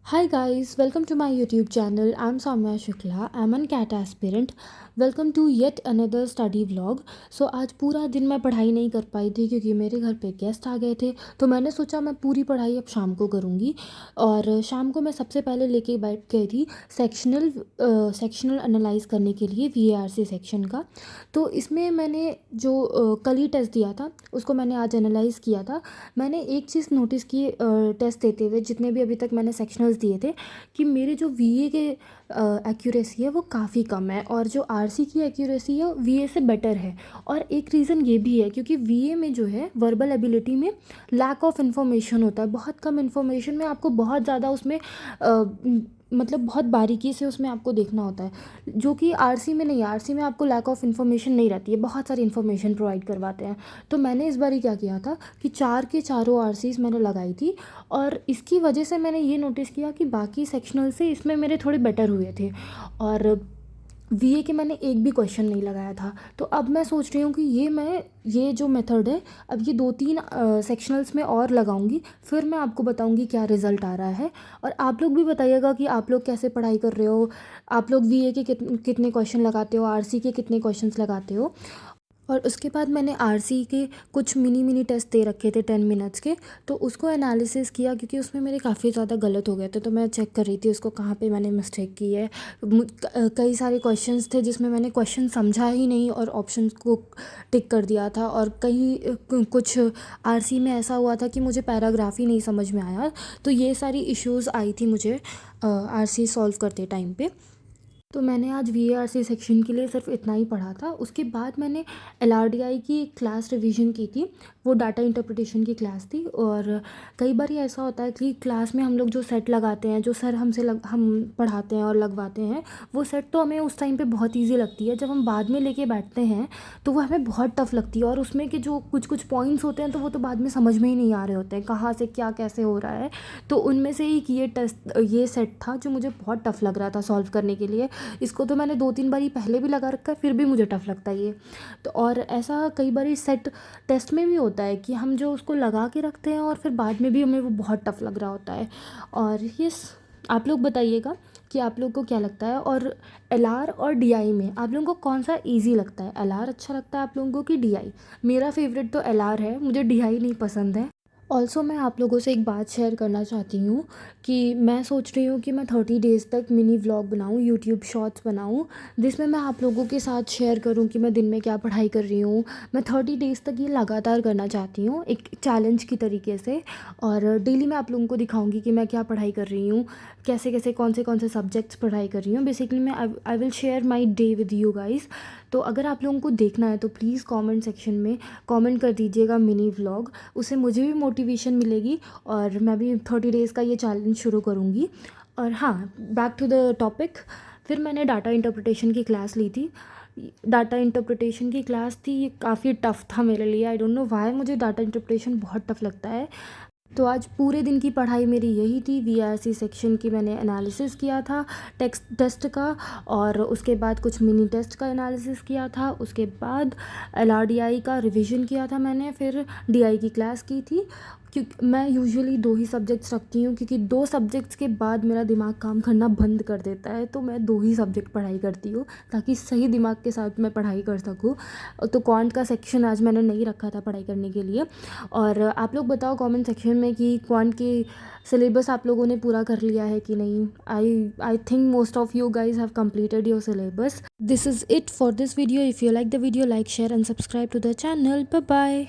Hi guys, welcome to my YouTube channel. I'm Soumya Shukla. I'm an CAT aspirant. Welcome to yet another study vlog. आज पूरा दिन मैं पढ़ाई नहीं कर पाई थी क्योंकि मेरे घर पे गेस्ट आ गए थे। तो मैंने सोचा मैं पूरी पढ़ाई अब शाम को करूँगी। और शाम को मैं सबसे पहले लेके बैठ गई थी सेक्शनल एनालाइज करने के लिए VARC सेक्शन का। तो इसमें मैंने जो कल ही टेस्ट दिया था उसको मैंने आज एनालाइज़ किया था। मैंने एक चीज़ नोटिस की टेस्ट देते हुए, जितने भी अभी तक मैंने सेक्शनल्स दिए थे, कि मेरे जो VA के एक्यूरेसी है वो काफ़ी कम है और जो RC की एक्यूरेसी है VA से बेटर है। और एक रीज़न ये भी है क्योंकि VA में जो है वर्बल एबिलिटी में लैक ऑफ इन्फॉर्मेशन होता है। बहुत कम इन्फॉर्मेशन में आपको बहुत ज़्यादा उसमें मतलब बहुत बारीकी से उसमें आपको देखना होता है, जो कि RC में नहीं है। RC में आपको लैक ऑफ इन्फॉर्मेशन नहीं रहती है, बहुत सारी इन्फॉर्मेशन प्रोवाइड करवाते हैं। तो मैंने इस बार क्या किया था कि 4 के चारों RCs मैंने लगाई थी और इसकी वजह से मैंने ये नोटिस किया कि बाकी सेक्शनल से इसमें मेरे थोड़े बेटर हुए थे। और VA के मैंने एक भी क्वेश्चन नहीं लगाया था। तो अब मैं सोच रही हूँ कि ये जो मेथड है, अब ये 2-3 सेक्शनल्स में और लगाऊंगी, फिर मैं आपको बताऊंगी क्या रिज़ल्ट आ रहा है। और आप लोग भी बताइएगा कि आप लोग कैसे पढ़ाई कर रहे हो, आप लोग VA के कितने क्वेश्चन लगाते हो, RC के कितने क्वेश्चंस लगाते हो। और उसके बाद मैंने RC के कुछ मिनी टेस्ट दे रखे थे 10 मिनट्स के, तो उसको एनालिसिस किया क्योंकि उसमें मेरे काफ़ी ज़्यादा गलत हो गए थे। तो मैं चेक कर रही थी उसको कहाँ पे मैंने मिस्टेक की है। कई सारे क्वेश्चंस थे जिसमें मैंने क्वेश्चन समझा ही नहीं और ऑप्शंस को टिक कर दिया था। और कुछ RC में ऐसा हुआ था कि मुझे पैराग्राफ ही नहीं समझ में आया। तो ये सारी इश्यूज़ आई थी मुझे RC सॉल्व करते टाइम पे। तो मैंने आज VARC सेक्शन के लिए सिर्फ इतना ही पढ़ा था। उसके बाद मैंने LRDI की एक क्लास रिवीजन की थी, वो डाटा इंटरप्रिटेशन की क्लास थी। और कई बार ये ऐसा होता है कि क्लास में हम लोग जो सेट लगाते हैं, जो सर हम पढ़ाते हैं और लगवाते हैं, वो सेट तो हमें उस टाइम पे बहुत ईजी लगती है। जब हम बाद में लेके बैठते हैं तो वो हमें बहुत टफ लगती है। और उसमें के जो कुछ पॉइंट्स होते हैं तो वो तो बाद में समझ में ही नहीं आ रहे होते हैं, कहाँ से क्या कैसे हो रहा है। तो उनमें से एक ये सेट था जो मुझे बहुत टफ लग रहा था सॉल्व करने के लिए। इसको तो मैंने 2-3 बारी पहले भी लगा रखा है, फिर भी मुझे टफ़ लगता है ये। तो और ऐसा कई बारी सेट टेस्ट में भी होता है कि हम जो उसको लगा के रखते हैं और फिर बाद में भी हमें वो बहुत टफ़ लग रहा होता है। और यस, आप लोग बताइएगा कि आप लोग को क्या लगता है। और LR और DI में आप लोगों को कौन सा ईजी लगता है? LR अच्छा लगता है आप लोगों को कि DI? मेरा फेवरेट तो LR है, मुझे DI नहीं पसंद है। ऑल्सो मैं आप लोगों से एक बात शेयर करना चाहती हूँ कि मैं सोच रही हूँ कि मैं 30 डेज़ तक मिनी व्लॉग बनाऊँ, यूट्यूब शॉर्ट्स बनाऊँ, जिसमें मैं आप लोगों के साथ शेयर करूँ कि मैं दिन में क्या पढ़ाई कर रही हूँ। मैं 30 डेज़ तक ये लगातार करना चाहती हूँ, एक चैलेंज की तरीके से। और डेली मैं आप लोगों को दिखाऊँगी कि मैं क्या पढ़ाई कर रही हूँ, कैसे कैसे कौन से सब्जेक्ट्स पढ़ाई कर रही हूँ। बेसिकली मैं I will share my day with you guys. तो अगर आप लोगों को देखना है तो प्लीज़ कमेंट सेक्शन में कमेंट कर दीजिएगा मिनी व्लॉग, उससे मुझे भी मोटिवेशन मिलेगी और मैं भी 30 डेज़ का ये चैलेंज शुरू करूँगी। और हाँ, बैक टू द टॉपिक। फिर मैंने डाटा इंटरप्रिटेशन की क्लास ली थी। डाटा इंटरप्रिटेशन की क्लास थी, ये काफ़ी टफ़ था मेरे लिए। आई डोंट नो व्हाई मुझे डाटा इंटरप्रिटेशन बहुत टफ़ लगता है। तो आज पूरे दिन की पढ़ाई मेरी यही थी। VARC सेक्शन की मैंने एनालिसिस किया था टेस्ट का, और उसके बाद कुछ मिनी टेस्ट का एनालिसिस किया था। उसके बाद LRDI का रिवीजन किया था मैंने, फिर DI की क्लास की थी। क्योंकि मैं यूजुअली 2 ही सब्जेक्ट्स रखती हूँ क्योंकि 2 सब्जेक्ट्स के बाद मेरा दिमाग काम करना बंद कर देता है। तो मैं 2 ही सब्जेक्ट पढ़ाई करती हूँ ताकि सही दिमाग के साथ मैं पढ़ाई कर सकूँ। तो क्वांट का सेक्शन आज मैंने नहीं रखा था पढ़ाई करने के लिए। और आप लोग बताओ कमेंट सेक्शन में कि क्वांट की सिलेबस आप लोगों ने पूरा कर लिया है कि नहीं। I think most of you guys have completed your syllabus. This is it for this video. If you like the video, like, share and subscribe to the channel. Bye bye.